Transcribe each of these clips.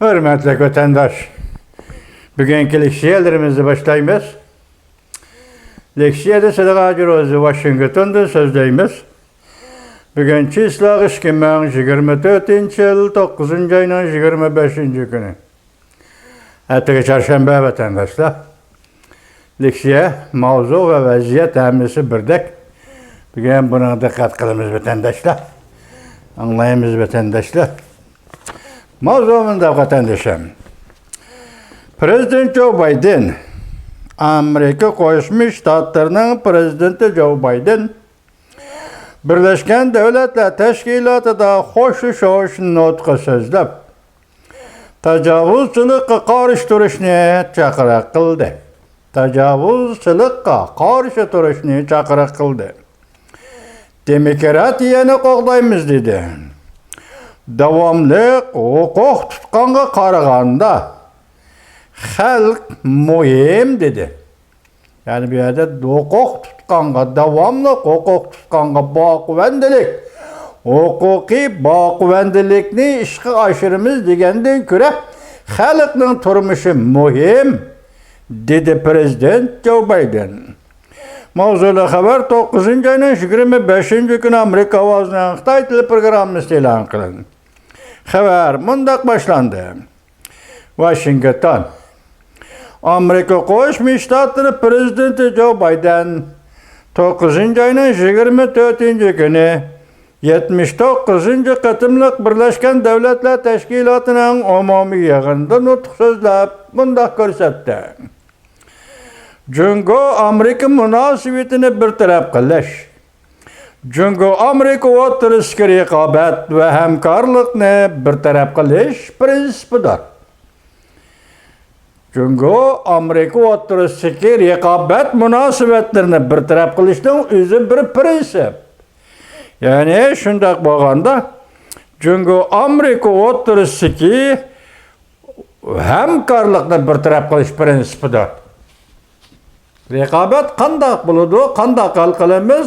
Hürmetli vatandaş, bugünkü leksiyalarımızı başlayımız. Leksiyada Sıdıqa Cürozu Washington'da sözleyimiz. Bugün çisla 2024 yıl 9. ayının 25. günü. Erteki çarşamba vatandaşlar. Leksiya, mavzu ve vaziyet hemmisi birdek. Bugün buna dikkat kılımız vatandaşlar. Anlayımız vatandaşlar. Mavzumunda vatandaşım. Prezident Joe Biden, Amerika Koşmuş Ştatlarının Prezidenti Joe Biden, Birleşken Devletler Teşkilatı'da hoş nutku sözlep, tecavüzçılıkka karşı duruşunu çakırak kıldı. Tecavüzçılıkka karşı duruşunu çakırak kıldı. Demokratiyani qoqdaymiz dedi. Davamlı hukuk tutqanға qaraganda xalq muhim dedi. Yani bir yerde hukuk tutqanға, davamlı hukuk tutqanға baqıvendilik, hukuki baqıvendilikni işqi aşırımız degenden göre xalqның turmuşu muhim dedi Prezident Joe Biden. Mavzulu haber 9. ayının 25. günü Amerika avazının Xitay tili programımız elan kılındı. Haber mundaq başlandı. Washington. Amerika Koşmuş Ştatları Prezidenti Joe Biden 9. ayının 24. günü 79. qatımlıq Birleşken Devletler Teşkilatı'nın umumi yığında nutq sözlep mundaq ko'rsatdi. Jungo-Amerika münasebetini bir taraf qilish, Jungo-Amerika o'rtasida raqobat ve hamkorlikni bir taraf qilish prinsipidir. Jungo-Amerika o'rtasida raqobat munosabatlarini bir taraf qilishning o'zi bir prinsip. Yani shunday bo'lganda, Jungo-Amerika o'rtasida hamkorlikni bir taraf qilish prinsipidir. Rekabet qandaq buludu, qandaq qilimiz,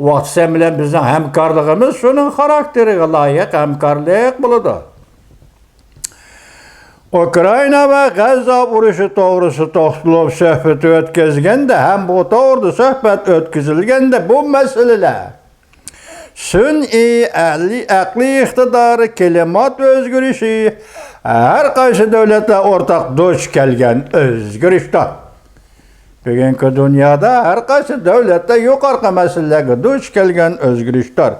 vaqtsa bilan bizning hamkorligimiz shuning xarakteriga loyiq hamkorlik buludu. Ukraina ve Gazza urushi to'g'risi to'xtalib suhbat o'tkazganda ham bu to'g'rida suhbat o'tkazilganda bu masalalar sun'iy aqliy iqtidori, klimat o'zgarishi har qaysi davlatlar o'rtaq duch kelgan o'zgarishdir. Bugünkü dünyada her qaysi devlette yuqorqi masalalarga duch kelgan o'zgarishlar.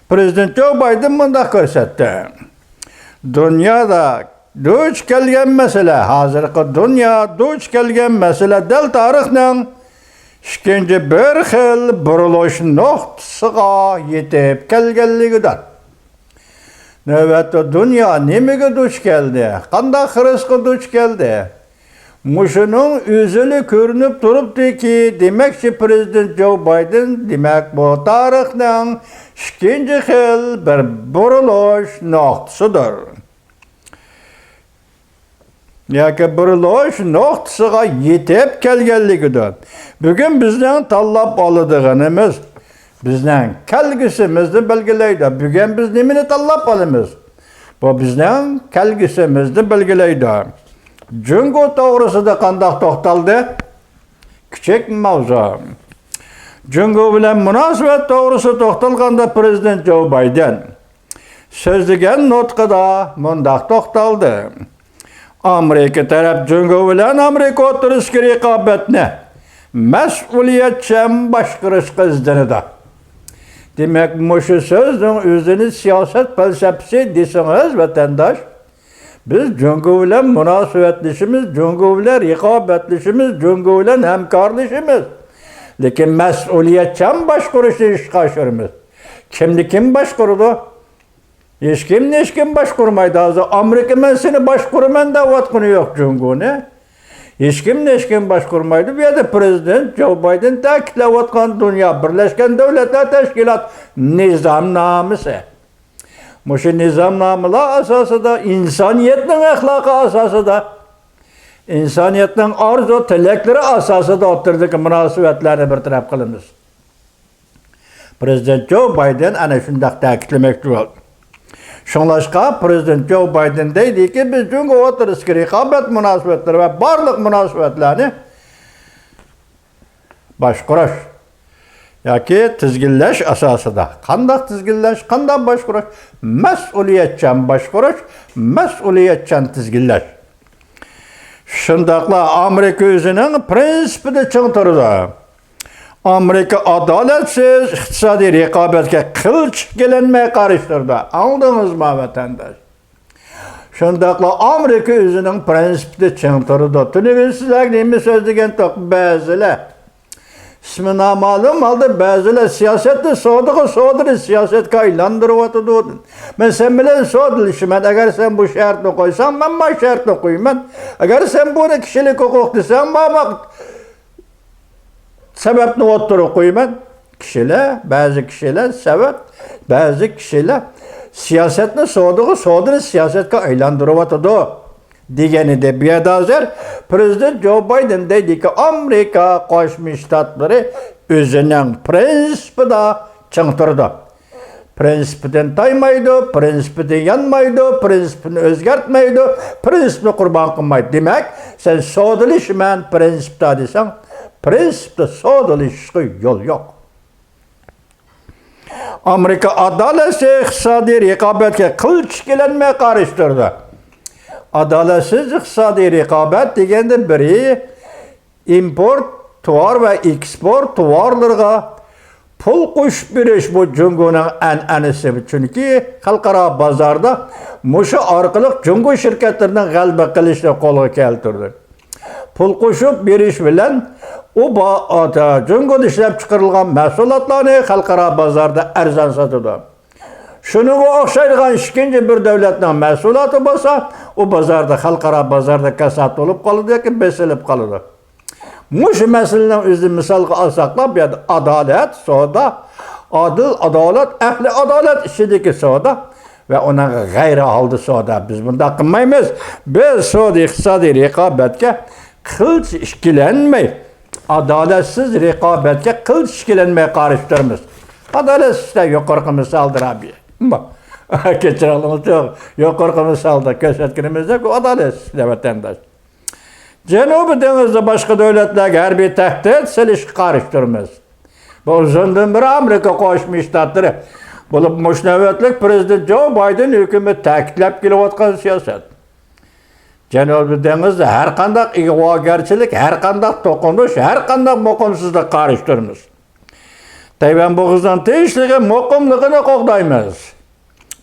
Prezident Joe Biden mundaq ko'rsatdi. Dunyoda duch kelgan masala, hozirgi dunyo duch kelgan masala dal tarixning ikkinchi bir xil burilish nuqtasiga yetib kelganligidir. Navbatda dunyo nimaga duch keldi? Qanday xirisga duch keldi? Muşunun üzülü görünüp durupdu ki demekçi Prezident Joe Biden demek bu tarixning ikinci xil bir burilish nuqtasidir. Yoki burilish nuqtasiga yetib kelganligidir. Bugun bizning tanlab oladiganimiz bizning kelgusimizni belgilaydi. Bugun biz nimani tanlab olamiz? Bu bizning kelgusimizni belgilaydi. Jungo to'g'risida qandaq to'xtaldi? Kichik mavzu. Jungo bilan munosabat to'g'risida to'xtalganda Prezident Joe Biden so'zlagan nutqida mundaq to'xtaldi. Amerika taraf Jungo bilan Amerika o'rtasidagi raqobatni mas'uliyatchan boshqarishga izlanadi. Demak, mushu so'zning o'zini siyosat falsafasi desangiz vatandosh, biz Jungo bilan munosabatlashimiz, Jungo bilan raqobatlashimiz, Jungo bilan hamkorlashimiz. Lekin mas'uliyatchan boshqarishni ishga oshiramiz. Kimni kim boshqaradi? Hech kim boshqarmaydi. Hozir Amerika men seni boshqaraman deyotgani yo'q Jungoni. Hech kim boshqarmaydi. Bu yerda Prezident Joe Biden ta'kidlayotgan dunyo Birleşken Devletler Teşkilatı nizomnomasi. Muşu nizamnameler asasida, insaniyetning axloqi asasida, insaniyetning arzu tilaklari asasida o'tirdagi munosabatlarni bir taraf qilamiz. Prezident Joe Biden ana shunday ta'kidlamoqchi bo'ldi. Şunlaşqa Prezident Joe Biden deydi ki, biz çünkü oturuşki rikabet münasebetleri ve barlık münasebetlerini başkuraş yoki tizginlash asosida. Qanday tizginlash, qanday boshqarash? Mas'uliyatchan boshqarash, mas'uliyatchan tizginlash. Shundaqla Amerika o'zining prinsipida ching turdi. Amerika adolatsiz iqtisodiy raqobatga qilch kelinmay qarashtirdi. Aldingizmi vatandosh? Shundaqla Amerika o'zining prinsipida ching turdi. Tuni sizlarga nima so'z degan to'q ba'zilar ismi noma'lum holda ba'zilar siyosatni sodir siyosetga aylantiryotdi. Men sen bilan sodilishman. Agar sen bu shartni qo'ysan, men bu shartni qo'yaman. Agar sen buni kishilik huquq desan, men sababni o'ttirib qo'yaman. Ba'zi kishilar sabab, ba'zi kishilar siyosatni sodir siyosatga aylantiryotdi. Deganida bedazer Prezident Joe Biden dedi ki Amerika Qo'shma Shtatlari o'zining prinsipida ching turdi. Prinsipidan taymaydi, prinsipidan yanmaydi, prinsipini o'zgartmaydi, prinsipni qurbon qilmaydi. Demak, sen sodilishman prinsipda desang, prinsipda sodilishga yo'l yo'q. Amerika adolatsiz iqtisodiy raqobatga qilch kelinmay qarashtirdi. Adolatsiz iqtisodiy raqobat deganda biri import tovar ve eksport tovarlarga pul qo'shib berish bu Jungoning an'anasi. Chunki xalqaro bozorda mushu orqali Jungo shirkatlarining g'alaba qilishni qo'lga keltirdi. Pul qo'shib berish bilan u Jungoda ishlab chiqarilgan mahsulotlarni xalqaro bozorda arzon sotadi. Şununla o'xshaydigan ikinci bir davlatning mahsuloti bo'lsa, u bozorda, xalqaro bozorda kasat bo'lib qoladi yoki besilib qoladi. Mush masalaning o'zini misolga olsaqlar, bu yerda adolat, savdo, adolat, ahli adolat ishidagi savdo va uning g'ayri holda savdo. Biz bunda qilmaymiz. Biz savdo iqtisodiy raqobatga qilch ishkilanmay, adolatsiz raqobatga qilch ishkilanmay qarashtiramiz. Adolatsizda yuqorqi misoldir abi. Keçiralımız yok. Yukarı misalda köşetkinimizde adaletsiz vatandaş. Cenubi Deniz'de başka devletlerle her bir tehdit selişki karıştırmaz. Bu uzundan beri Amerika Qo'shma Shtatlari bulup müşnevetlik Prezident Joe Biden hükümeti ta'kidlab kelayotgan siyaset. Cenubi Deniz'de her qanday ig'vogarchilik, her qanday to'qinish, her qanday muqimsizlik qarashtiramiz. Tayvan bo'g'izdan tinchligi, muqimligini qo'g'daymiz.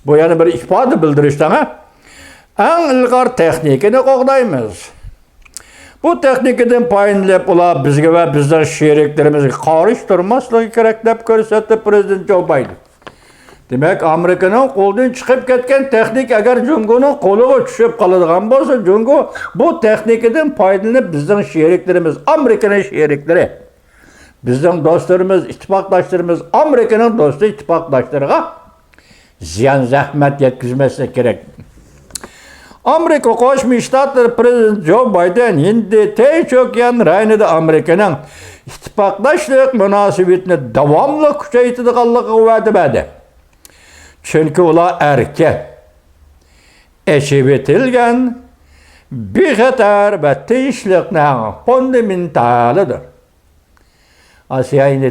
Bu yana bir ifoda bildirishdan eng ilg'or texnikani qo'g'daymiz. Bu texnikadan foydalanib ular bizga va bizning sheriklarimizga qarishtirmasligi kerak deb ko'rsatdi Prezident Joe Biden. Demak, Amerikaning qo'ldan chiqib ketgan texnik agar Jungoning qo'liga tushib qoladigan bo'lsa, Jungo bu texnikadan foydalanib bizning sheriklarimiz, Amerikaning sheriklari, bizning do'stlarimiz, ittifoqdoshlarimiz, Amerikaning do'sti ittifoqdoshlariga ziyon zahmat yetkazmasa kerak. Amerika Qo'shma Shtatlari Prezident Joe Biden endi Tinch okean rayonida Amerikaning ittifoqdoshlik munosabatini davomli kuchaytirganligiga va'da berdi. Chunki ular erkin, echib etilgan, bexatar va tinchlikning fundamentalidir. Osiyo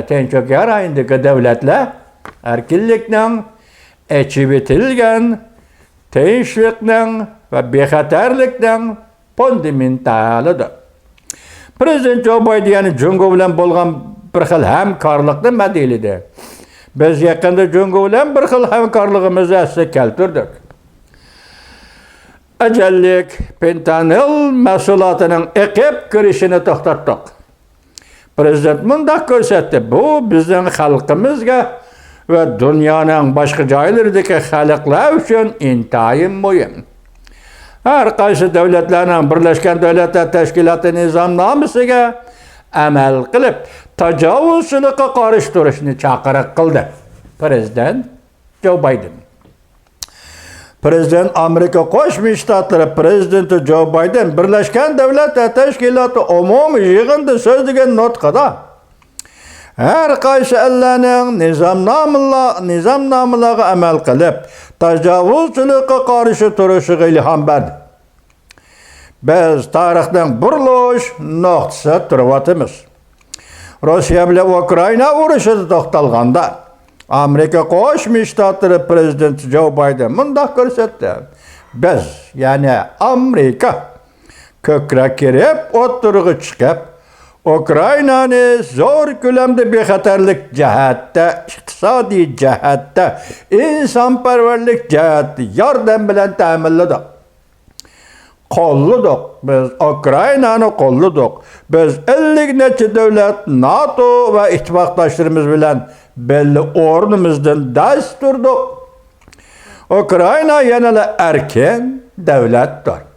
Tinch okean rayonidagi davlatlar erkinlikning, echib etilgan, tinchlikning va bexatarlikning fundamentalidir. Prezident Joe Biden Jungo bilan bo'lgan bir xil hamkorlikni madhiyaladi. Biz yaqinda Jungo bilan bir xil hamkorligimizni asli keltirdik. Ajallik fentanyl mahsulotining eqib kirishini to'xtatdik. Prezident bunday ko'rsatdi. Bu bizning xalqimizga ve dünyanın başka joylaridagi xalqlar uchun intayin muhim. Har qaysi davlatlarning Birlashgan Davlatlar Tashkiloti nizomnomasiga amal qilib, tajovuzchilikqa qarshi turishni chaqiriq qildi Prezident Joe Biden. Prezident Amerika Qo'shma Shtatlari Prezidenti Joe Biden Birlashgan Davlatlar Tashkiloti umumiy yig'inida so'zlagan nutqida her qaysı ellerinin nizamnamalarına amel qilib, tajovuzchilikqa qarshi turishiga ilhom berdi. Biz tarixning burilish nuqtasida turyapmiz. Rossiya bilan Ukraina urushi to'xtalganda Amerika Qo'shma Shtatlari prezidenti Joe Biden mundaq ko'rsatdi. Biz, ya'ni Amerika ko'krak kirib, o'tirg'i chiqib, Ukrainani zo'r ko'lamda bexatarlik jihatda, iqtisodiy jihatda, insonparvarlik jihatda yordam bilan ta'minladik. Qo'lladik. Biz Ukrainani qo'lladik. Biz 50 necha davlat NATO va ittifoqdoshlarimiz bilan belli o'rnimizdan dast turdik. Ukraina yanada erkin davlatdir.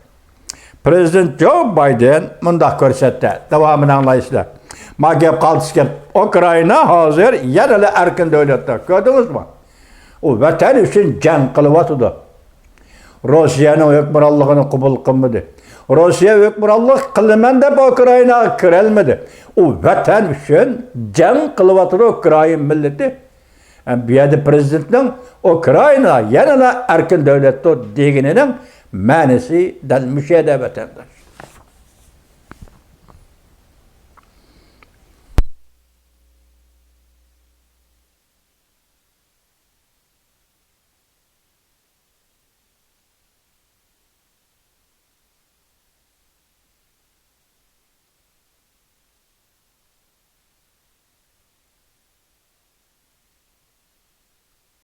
Prezident Joe Biden mundaq ko'rsatdi. Davomini anglaysizlar. Ma gap qaldisiga Ukraina hozir yanada erkin davlatdir. Ko'rdingizmi? U vatan uchun jang qilyapti. Rossiyaning hukmronligini qabul qilmadi. Rossiya hukmronlik qilaman deb Ukrainaga kirolmadi. U vatan uchun jang qilyapti Ukraina millati. Bu yerda prezidentning Ukraina yanada erkin davlatdir deganining ma'nosi dal mushada vatandosh.